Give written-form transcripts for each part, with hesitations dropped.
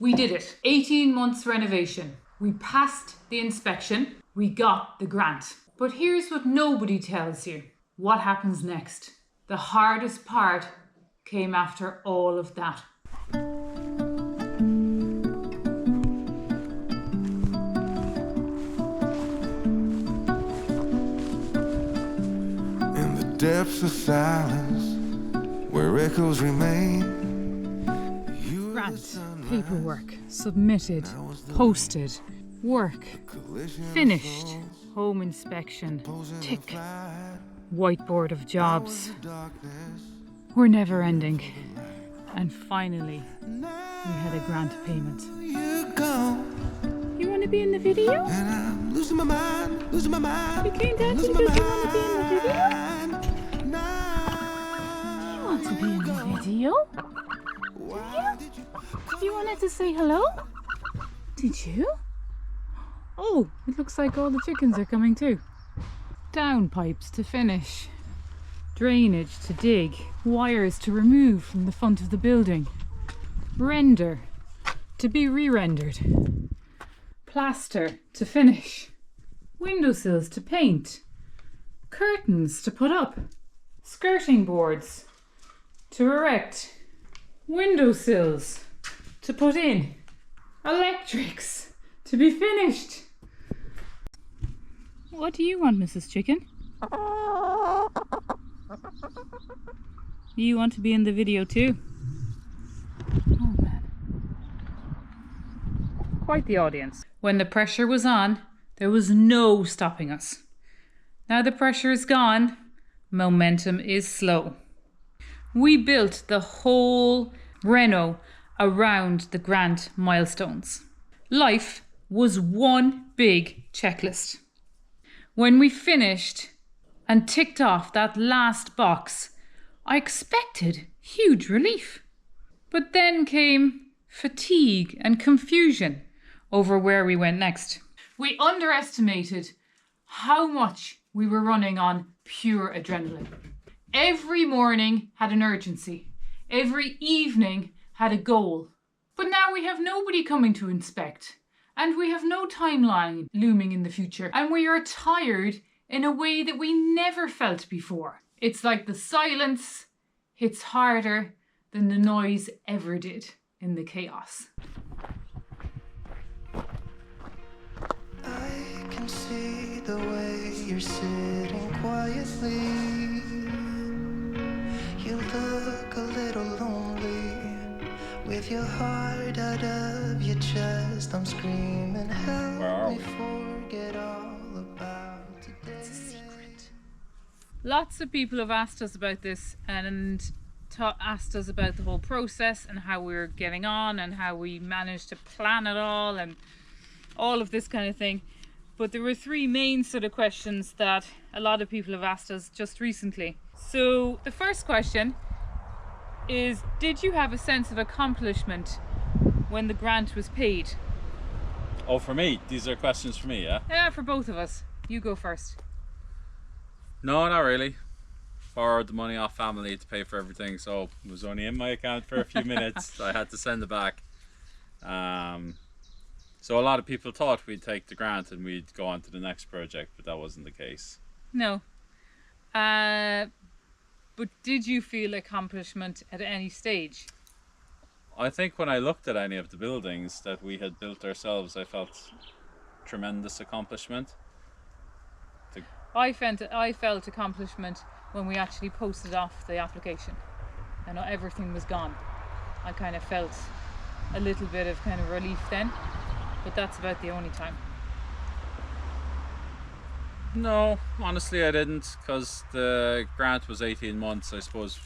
We did it. 18 months renovation. We passed the inspection. We got the grant. But here's what nobody tells you. What happens next? The hardest part came after all of that. In the depths of silence, where echoes remain. Grant, paperwork, submitted, posted, work, finished, home inspection, tick, whiteboard of jobs. We're never ending. And finally, we had a grant payment. You want to be in the video? And I'm losing my mind, losing my mind. You came down because you want to be in the video? You want to be in the video? You wanted to say hello? Did you? Oh, it looks like all the chickens are coming too. Downpipes to finish. Drainage to dig. Wires to remove from the front of the building. Render to be re-rendered. Plaster to finish. Windowsills to paint. Curtains to put up. Skirting boards to erect. Windowsills to put in. Electrics to be finished. What do you want, Mrs. Chicken? You want to be in the video too? Oh man. Quite the audience. When the pressure was on, there was no stopping us. Now the pressure is gone, momentum is slow. We built the whole reno around the grant milestones. Life was one big checklist. When we finished and ticked off that last box, I expected huge relief. But then came fatigue and confusion over where we went next. We underestimated how much we were running on pure adrenaline. Every morning had an urgency. Every evening had a goal. But now we have nobody coming to inspect. And we have no timeline looming in the future. And we are tired in a way that we never felt before. It's like the silence hits harder than the noise ever did in the chaos. I can see the way you're sitting quietly. You look a little lonely. With your heart out of your chest, I'm screaming, help me forget all about today. It's a secret. Lots of people have asked us about this and asked us about the whole process and how we were getting on and how we managed to plan it all and all of this kind of thing. But there were three main sort of questions that a lot of people have asked us just recently. So the first question is, did you have a sense of accomplishment when the grant was paid? Oh, for me? These are questions for me, yeah? Yeah, for both of us. You go first. No, not really. Borrowed the money off family to pay for everything, so it was only in my account for a few minutes. I had to send it back. So a lot of people thought we'd take the grant and we'd go on to the next project, but that wasn't the case. No. But did you feel accomplishment at any stage? I think when I looked at any of the buildings that we had built ourselves, I felt tremendous accomplishment. I felt accomplishment when we actually posted off the application and everything was gone. I kind of felt a little bit of kind of relief then, but that's about the only time. No, honestly I didn't, because the grant was 18 months. I suppose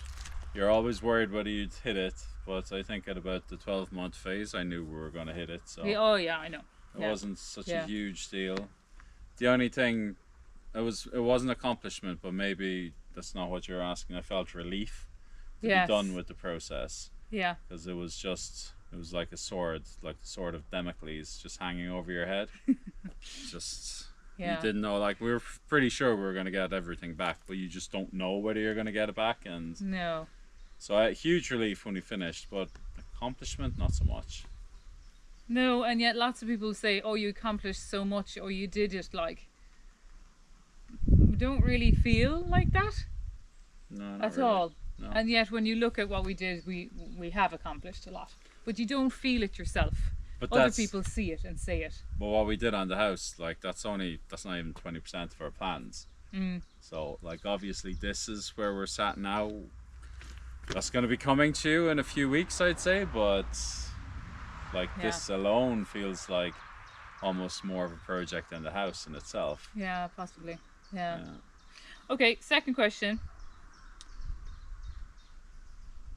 you're always worried whether you'd hit it, but I think at about the 12-month phase I knew we were going to hit it. So oh yeah, I know. It wasn't such a huge deal. The only thing, it was an accomplishment, but maybe that's not what you're asking. I felt relief to be done with the process. Yeah. Because it was like a sword, like the sword of Damocles just hanging over your head. You didn't know, like we were pretty sure we were going to get everything back, but you just don't know whether you're going to get it back. And no. So I had huge relief when we finished, but accomplishment, not so much. No, and yet lots of people say, oh, you accomplished so much, or you did it, like, we don't really feel like that No, not at really. all. No. And yet when you look at what we did, we have accomplished a lot. But you don't feel it yourself. But Other that's people see it and say it. but what we did on the house, like that's not even 20% of our plans. So like obviously this is where we're sat now. That's going to be coming to you in a few weeks, I'd say, but like this alone feels like almost more of a project than the house in itself. Yeah, possibly. Yeah. Okay, second question.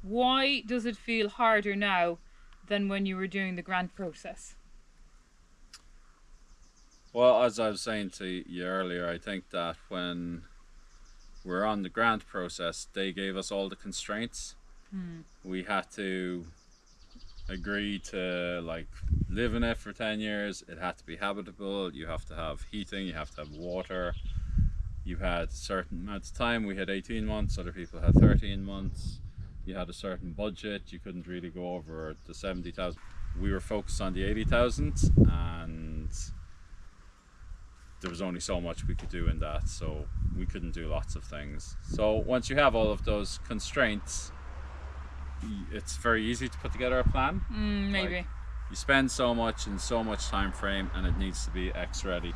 Why does it feel harder now than when you were doing the grant process? Well, as I was saying to you earlier, I think that when we're on the grant process, they gave us all the constraints. We had to agree to like live in it for 10 years. It had to be habitable. You have to have heating, you have to have water. You had a certain amount of time. We had 18 months, other people had 13 months. You had a certain budget. You couldn't really go over the 70,000. We were focused on the 80,000, and there was only so much we could do in that, so we couldn't do lots of things. So once you have all of those constraints, it's very easy to put together a plan. Maybe. Like, you spend so much in so much time frame, and it needs to be X ready.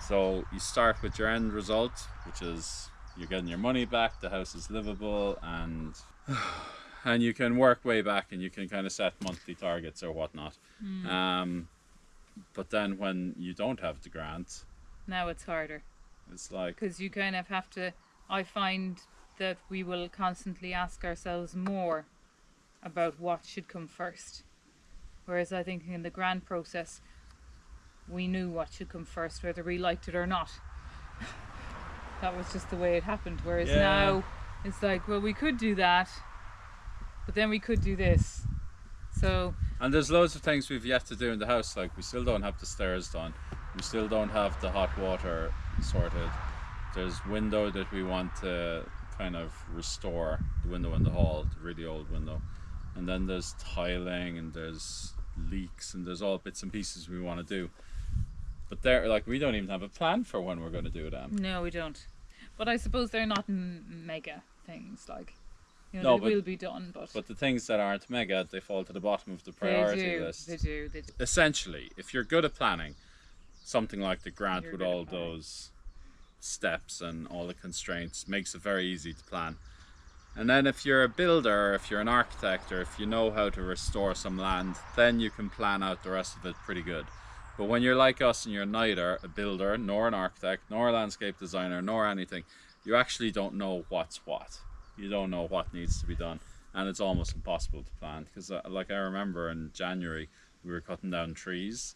So you start with your end result, which is you're getting your money back, the house is livable, and you can work way back, and you can kind of set monthly targets or whatnot. But then when you don't have the grant, Now it's harder. it's like, Because you kind of have to, I find that we will constantly ask ourselves more about what should come first. Whereas I think in the grant process, we knew what should come first, whether we liked it or not. That was just the way it happened. Whereas now, it's like, well, we could do that, but then we could do this. So, and there's loads of things we've yet to do in the house. Like we still don't have the stairs done. We still don't have the hot water sorted. There's window that we want to kind of restore, the window in the hall, the really old window. And then there's tiling, and there's leaks, and there's all bits and pieces we want to do. But they're like, we don't even have a plan for when we're going to do them. no, we don't. But I suppose they're not mega things, like, you know, No, they but- will be done, But the things that aren't mega, they fall to the bottom of the priority list. They do. Essentially, if you're good at planning, something like the grant You're with good at all planning. those steps and all the constraints makes it very easy to plan. And then if you're a builder, or if you're an architect, or if you know how to restore some land, then you can plan out the rest of it pretty good. But when you're like us and you're neither a builder, nor an architect, nor a landscape designer, nor anything, you actually don't know what's what. You don't know what needs to be done. And it's almost impossible to plan. Because like I remember in January, we were cutting down trees,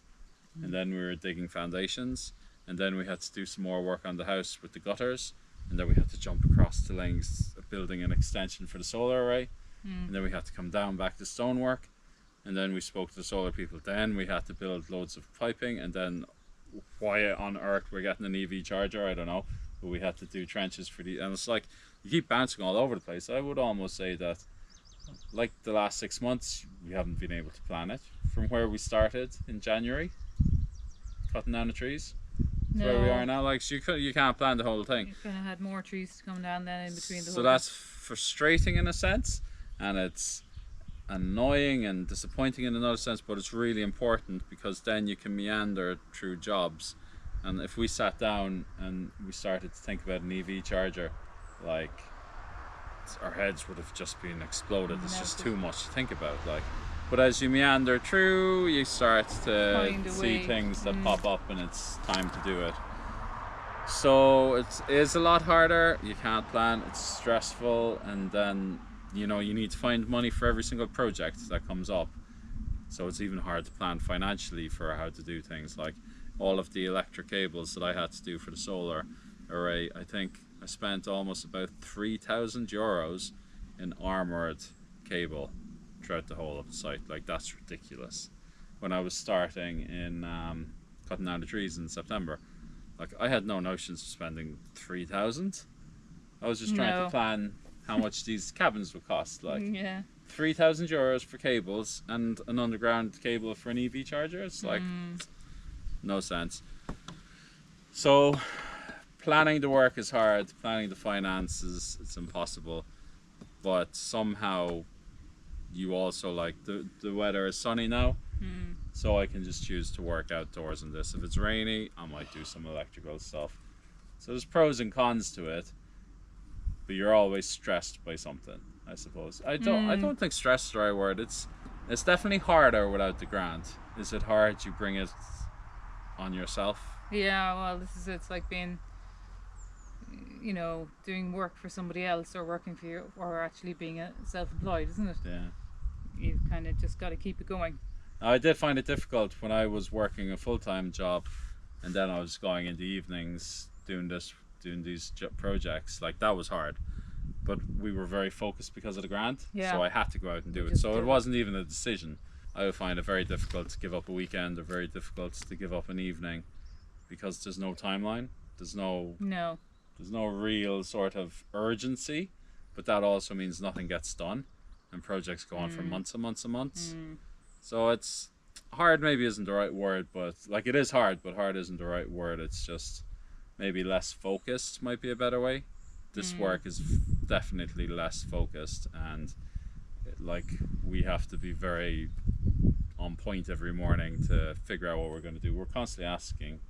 and then we were digging foundations, and then we had to do some more work on the house with the gutters, and then we had to jump across the lengths of building an extension for the solar array, and then we had to come down back to stonework, and then we spoke to the solar people. Then we had to build loads of piping, and then why on earth we're getting an EV charger, I don't know, but we had to do trenches for the, and it's like you keep bouncing all over the place. I would almost say that like the last 6 months we haven't been able to plan it from where we started in January cutting down the trees to where we are now. Like, so you can't plan the whole thing. You kind of had more trees to come down then in between the So whole that's frustrating in a sense, and it's annoying and disappointing in another sense, but it's really important because then you can meander through jobs. And if we sat down and we started to think about an EV charger, like, our heads would have just been exploded. It's just too much to think about. Like, but as you meander through, you start to Find a see way. things that pop up, and it's time to do it. So it is a lot harder. You can't plan. It's stressful, and then you need to find money for every single project that comes up. So it's even hard to plan financially for how to do things. Like all of the electric cables that I had to do for the solar array, I think I spent almost about €3,000 in armoured cable throughout the whole of the site. Like, that's ridiculous. When I was starting in cutting down the trees in September, like, I had no notions of spending 3,000. I was just trying to plan how much these cabins would cost. Like, Yeah. €3,000 for cables and an underground cable for an EV charger. It's like no sense. So planning the work is hard, planning the finances, it's impossible. But somehow you also like the weather is sunny now, so I can just choose to work outdoors in this. If it's rainy, I might do some electrical stuff. So there's pros and cons to it, but you're always stressed by something, I suppose. I don't think stress is the right word. It's definitely harder without the grant. Is it hard? You bring it on yourself. Yeah, well, this is it's like being, doing work for somebody else or working for you, or actually being self-employed, isn't it? Yeah. You've kind of just got to keep it going. I did find it difficult when I was working a full-time job, and then I was going in the evenings doing these projects. Like, that was hard, but we were very focused because of the grant. Yeah. So I had to go out and do it. So it wasn't even a decision. I would find it very difficult to give up a weekend, or very difficult to give up an evening, because there's no timeline. There's no real sort of urgency, but that also means nothing gets done, and projects go on for months and months and months. So it's hard, maybe isn't the right word, but like, it is hard, but hard isn't the right word. It's just maybe less focused might be a better way. This work is definitely less focused, and we have to be very on point every morning to figure out what we're going to do. We're constantly asking,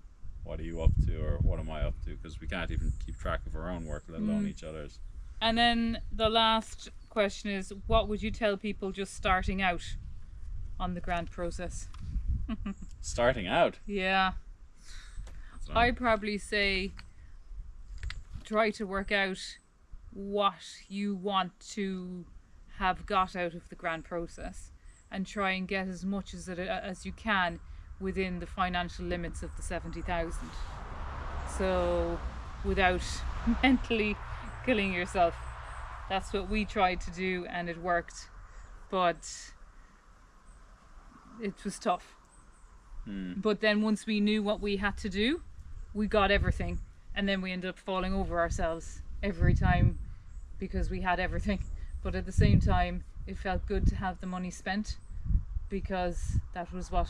what are you up to, or what am I up to, because we can't even keep track of our own work, let alone each other's. And then the last question is, what would you tell people just starting out on the grant process? Starting out? Yeah. I'd probably say try to work out what you want to have got out of the grant process, and try and get as much as you can within the financial limits of the 70,000. So without mentally killing yourself. That's what we tried to do, and it worked, but it was tough. But then once we knew what we had to do, we got everything, and then we ended up falling over ourselves every time because we had everything. But at the same time, it felt good to have the money spent, because that was what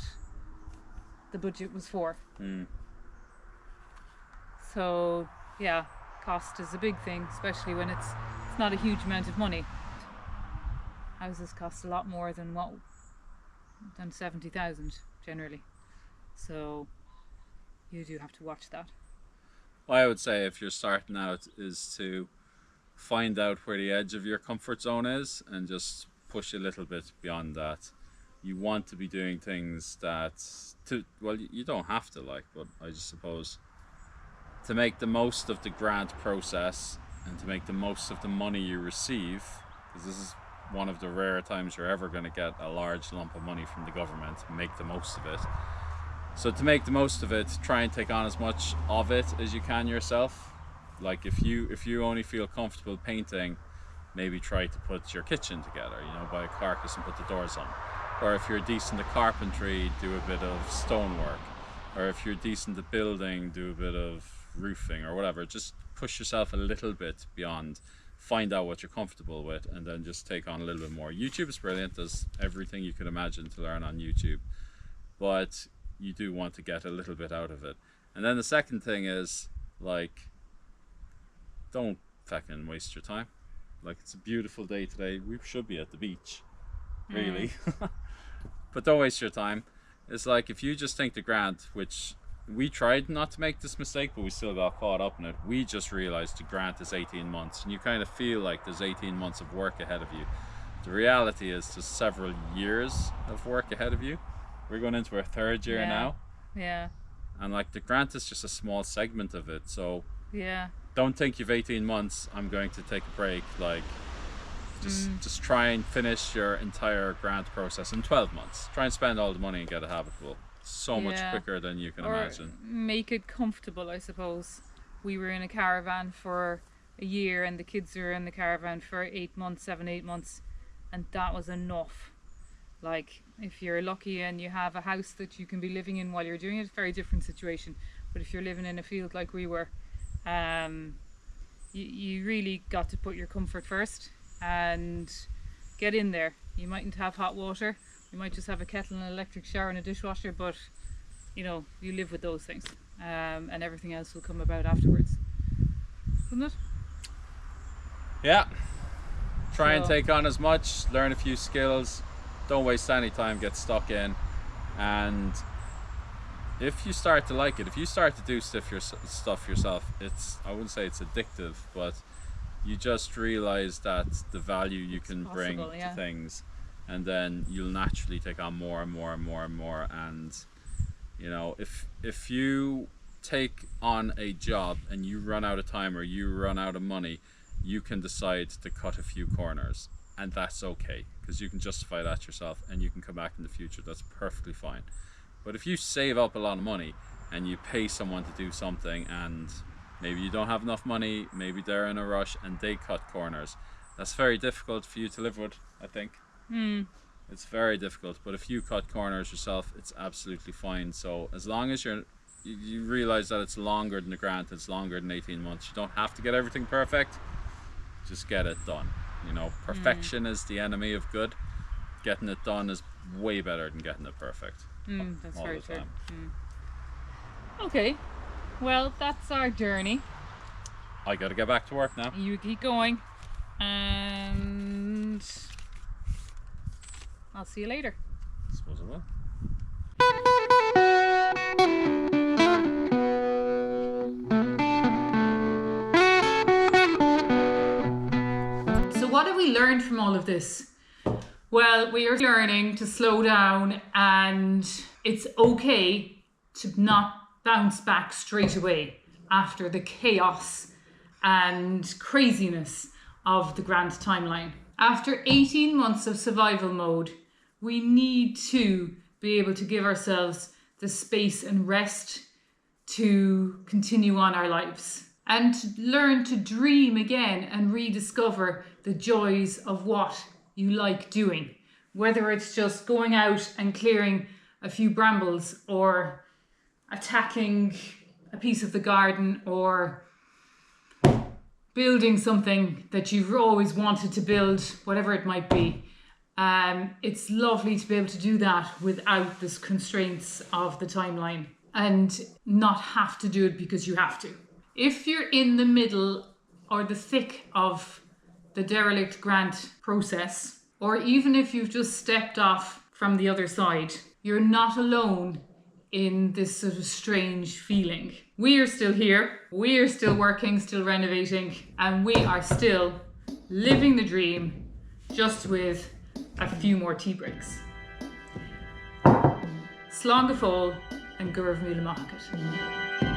the budget was for. So yeah, cost is a big thing, especially when it's not a huge amount of money. Houses cost a lot more than 70,000 generally, so you do have to watch that. Well, I would say if you're starting out is to find out where the edge of your comfort zone is and just push a little bit beyond that. You want to be doing things you don't have to, but I just suppose to make the most of the grant process and to make the most of the money you receive, because this is one of the rare times you're ever going to get a large lump of money from the government. Make the most of it. So to make the most of it, try and take on as much of it as you can yourself. Like, if you only feel comfortable painting, maybe try to put your kitchen together, buy a carcass and put the doors on. Or if you're decent at carpentry, do a bit of stonework. Or if you're decent at building, do a bit of roofing or whatever. Just push yourself a little bit beyond, find out what you're comfortable with, and then just take on a little bit more. YouTube is brilliant. There's everything you could imagine to learn on YouTube, but you do want to get a little bit out of it. And then the second thing is, don't fucking waste your time. It's a beautiful day today. We should be at the beach, really. But don't waste your time. It's like, if you just think the grant, which we tried not to make this mistake, but we still got caught up in it. We just realized the grant is 18 months, and you kind of feel like there's 18 months of work ahead of you. The reality is there's several years of work ahead of you. We're going into our third year now. Yeah. And the grant is just a small segment of it. So yeah, don't think you've 18 months, I'm going to take a break. Just try and finish your entire grant process in 12 months. Try and spend all the money and get it habitable. So much quicker than you can imagine. Make it comfortable, I suppose. We were in a caravan for a year, and the kids were in the caravan for 8 months, 7-8 months, and that was enough. If you're lucky and you have a house that you can be living in while you're doing it, it's a very different situation. But if you're living in a field like we were, you really got to put your comfort first, and get in there. You mightn't have hot water. You might just have a kettle and an electric shower and a dishwasher, but you know, you live with those things, and everything else will come about afterwards. Isn't it? Yeah. Try and take on as much, learn a few skills, don't waste any time, get stuck in, and if you start to like it, if you start to do stuff yourself, I wouldn't say it's addictive, but you just realize that the value you can bring to things, and then you'll naturally take on more and more and more and more. And you know, if you take on a job and you run out of time or you run out of money, you can decide to cut a few corners, and that's okay, because you can justify that yourself and you can come back in the future. That's perfectly fine. But if you save up a lot of money and you pay someone to do something, and maybe you don't have enough money, maybe they're in a rush and they cut corners, that's very difficult for you to live with, I think. It's very difficult. But if you cut corners yourself, it's absolutely fine. So as long as you realize that it's longer than the grant, it's longer than 18 months, you don't have to get everything perfect, just get it done. You know, perfection is the enemy of good. Getting it done is way better than getting it perfect. That's very true. Okay, well, that's our journey. I gotta get back to work now. You keep going, and I'll see you later. I suppose I will. So what have we learned from all of this? Well, we are learning to slow down, and it's okay to not bounce back straight away after the chaos and craziness of the grand timeline. After 18 months of survival mode, we need to be able to give ourselves the space and rest to continue on our lives, and to learn to dream again and rediscover the joys of what you like doing, whether it's just going out and clearing a few brambles, or attacking a piece of the garden, or building something that you've always wanted to build, whatever it might be. It's lovely to be able to do that without the constraints of the timeline, and not have to do it because you have to. If you're in the middle or the thick of the Derelict grant process, or even if you've just stepped off from the other side, you're not alone in this sort of strange feeling. We are still here, we are still working, still renovating, and we are still living the dream, just with a few more tea breaks. Slán go fóill and gurb míle maith agat.